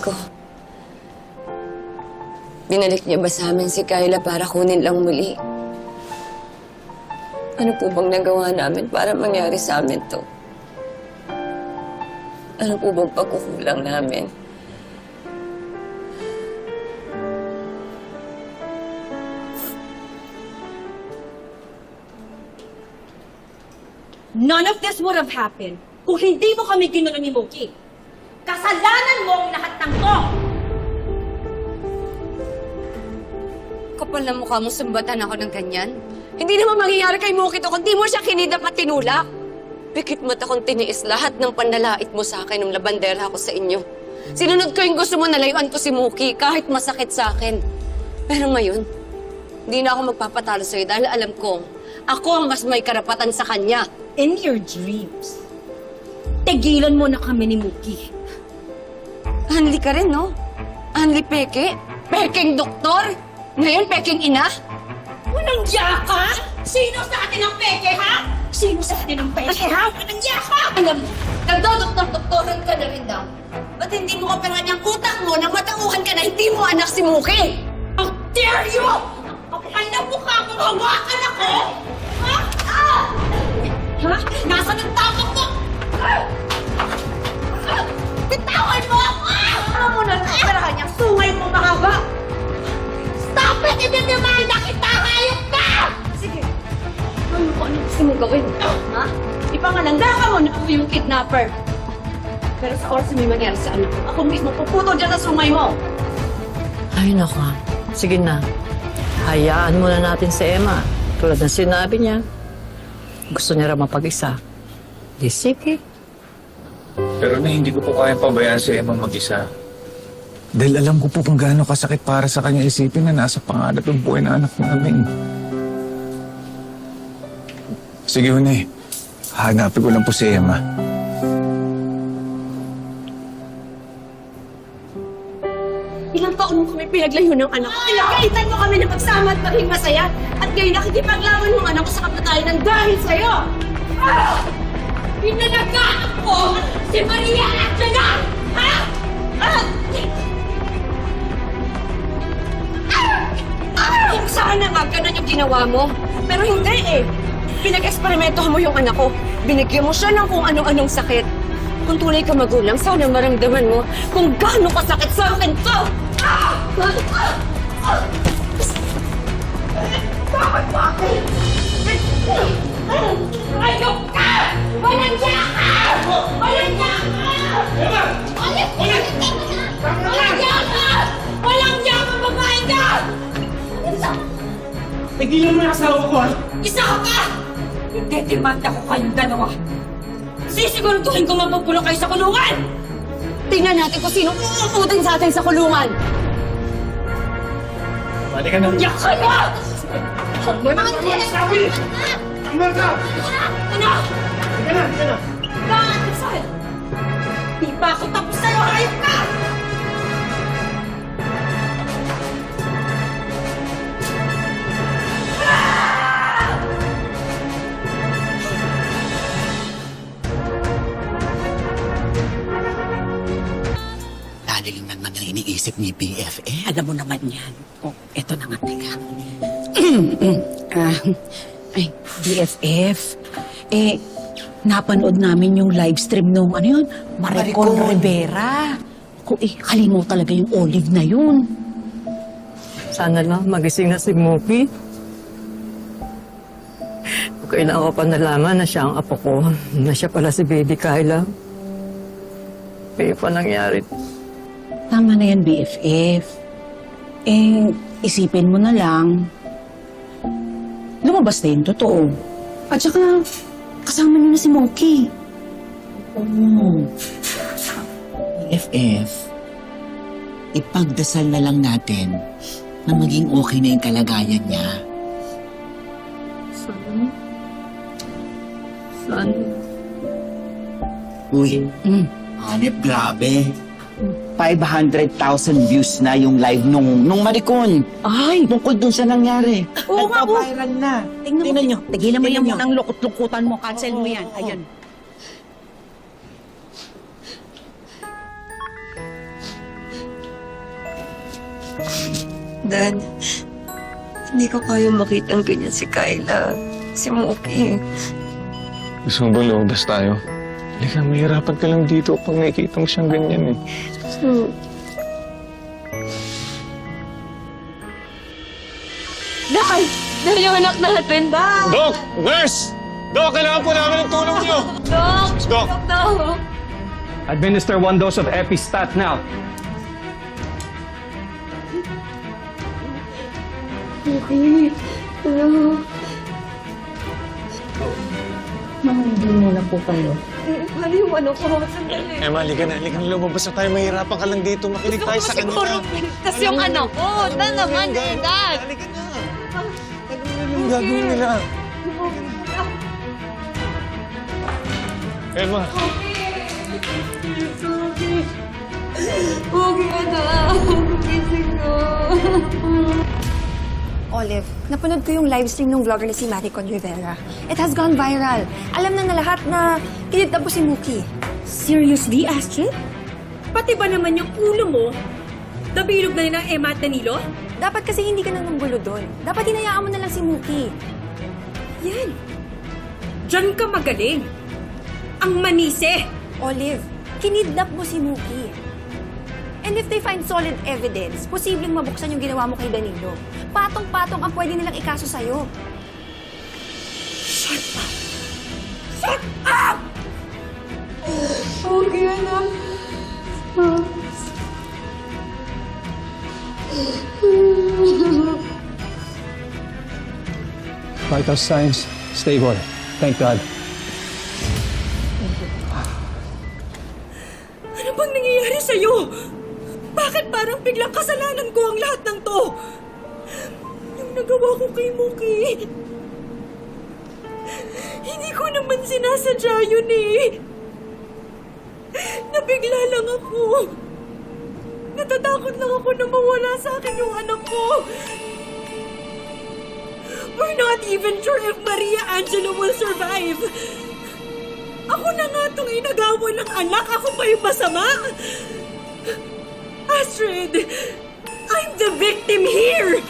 ko. Binalik niya ba sa amin si Kyla para kunin lang muli? Ano po bang nagawa namin para mangyari sa amin to? Ano po bang pagkukulang namin? None of this would have happened kung hindi mo kami ginulo ni Mookie. Kasalanan mo ang lahat ng to! Kapal na mukha mo sumbatan ako ng ganyan. Hindi naman mangyayari kay Mookie to kung di mo siya kinidap at tinulak. Pikit mo't akong tiniis lahat ng panlalait mo sa akin nung labandera ako sa inyo. Sinunod ko yung gusto mo na layuan ko si Mookie kahit masakit sa akin. Pero ngayon, hindi na ako magpapatalo sa'yo dahil alam kong ako ang mas may karapatan sa kanya. In your dreams, tigilan mo na kami ni Mookie. Hanli ka rin, no? Hanli peke? Peking doktor? Ngayon, peking ina? Walang iya ka? Sino sa atin ang peke, ha? Sino sa atin ang peke, ha? Walang iya ka! Alam mo, nagdodoktor-doktoran ka na rin daw. Ba't hindi mo operahan yung utak mo nang matauhan ka na hindi mo anak si Mookie? How dare you! Ang kapal na mukha mo, hawakan ako! Ha? Ah! Ha? Nasaan ang tapang mo? Bitawan mo ako! Ano mo na operahan niyang sungay mo mahaba? Stop it! Ididemanda kita! Hayop ka! Sige. Ano gusto mong gawin? Ha? Ipangalanda ka mo na ako yung kidnapper. Pero sa oras may mangyari sa anak ko, ako mismo puputo dyan sa sungay mo. Ay, naku. Sige na. Hayaan muna natin si Emma. Tulad ng sinabi niya, gusto niya raw mapag-isa. Di sige. Pero na hindi ko po kayang pabayaan si Emma mag-isa. Dahil alam ko po kung gaano kasakit para sa kanya isipin na nasa pangarap ng buhay na anak namin. Sige, Hunay. Hanapin ko lang po si Emma. Ilang taon mo kami pinaglayo ng anak ko. Pinagkaitan mo kami na magsama at maging masaya. At ngayon nakikipaglaban ng anak ko sa kapatayan ng dahil sa'yo. Ah! Pinalagaan ko si Maria Angela! Ha? Ah! Sana nga ganun yung ginawa mo. Pero hindi eh. Pinag-eksperimentohan mo yung anak ko. Binigyan mo siya ng kung anong-anong sakit. Kung tunay ka magulang, sana maramdaman mo kung gaano kasakit sa akin to! Bakit mo ako? Ayok ka! Walang niya ka! Walang niya ka! Walang niya ka! Walang niya ka, babae ka! Tigilan mo yung asawa ko, ha? Isa ka pa! Idedemanda ko kayong dalawa. Sisiguraduhin ko mapupulong kayo sa kulungan! Tingnan natin kung sino uuputin sa atin sa kulungan! Balik ka na. Yak ka na! Sabi! Tingnan ka! Anak! Tingnan na, tingnan na. Bakit, Rizal? Di pa ako tapos sa'yo, hayop ka! Dahil naman ang iniisip ni BFF. Alam mo naman yan. Oh, eto na nga, teka. Ay, BFF. Napanood namin yung live stream nung, ano yun? Maricon Rivera. Halimaw talaga yung Olive na yun. Sana lang magising na si Mookie. Kailangan ko pa nalaman na siya ang apo ko, na siya pala si Baby Kyla. Kaya pa nangyari. Tama na yan, BFF. Isipin mo na lang. Lumabas na yung totoo. At saka, kasama niyo na si Mookie. Oo. BFF, ipagdasal na lang natin na maging okay na yung kalagayan niya. Saan? Uy, Hanep, grabe. 500,000 views na yung live nung Maricon. Ay! Tungkol dun sa nangyari. Oo nga po. Nagpa-viral na. Tingnan nyo. Tigilan mo Tingnan yung nyo. munang lukot-lukutan mo. Cancel mo yan. Ayun. Dad, hindi ko kaya makita ang ganyan si Kyla. Si Mookie. Gusto mo ba lumabas tayo? Halika, mahirapan ka lang dito pag nakikita mo siyang ganyan eh. Dahil! Dahil yung anak natin, Dad! Doc! Nurse! Doc, kailangan po namin ng tulong niyo! Dok! Doc! Dok! Administer 1 dose of Epistat now. Hindi muna po kayo. Ano yung ano ko? Sandali. Emma, halika na. Halika na, lumabas na tayo. Mahirapan ka lang dito. Makinig tayo sa kanila. Tapos yung anak ko. Dad naman eh, Dad! Halika na. Ano yung gagawin nila? Emma. Okay ka na. Gising ko. Olive, napanood ko yung livestream ng vlogger na si Maricon Rivera. It has gone viral. Alam na lahat na kinidnap po si Mookie. Seriously, Astrid? Pati ba naman yung ulo mo? Nabilog na rin ang Emma at Danilo? Dapat kasi hindi ka nang nanggulo doon. Dapat hinayaan mo na lang si Mookie. Yan. Diyan ka magaling. Ang manise. Olive, kinidnap mo si Mookie. And if they find solid evidence, posibleng mabuksan yung ginawa mo kay Danilo. Patong-patong ang pwede nilang ikaso sa'yo. Shut up! Okay, anak. Vital signs stable. Thank God. Ano bang nangyayari sa'yo? Bakit parang biglang kasalanan ko ang lahat ng to? Yung nagawa ko kay Mookie. Hindi ko naman sinasadya yun eh. Nabigla lang ako. Natatakot lang ako na mawala sa akin yung anak ko. We're not even sure if Maria Angela will survive. Ako na nga itong inagawa ng anak. Ako pa yung masama. Astrid, I'm the victim here.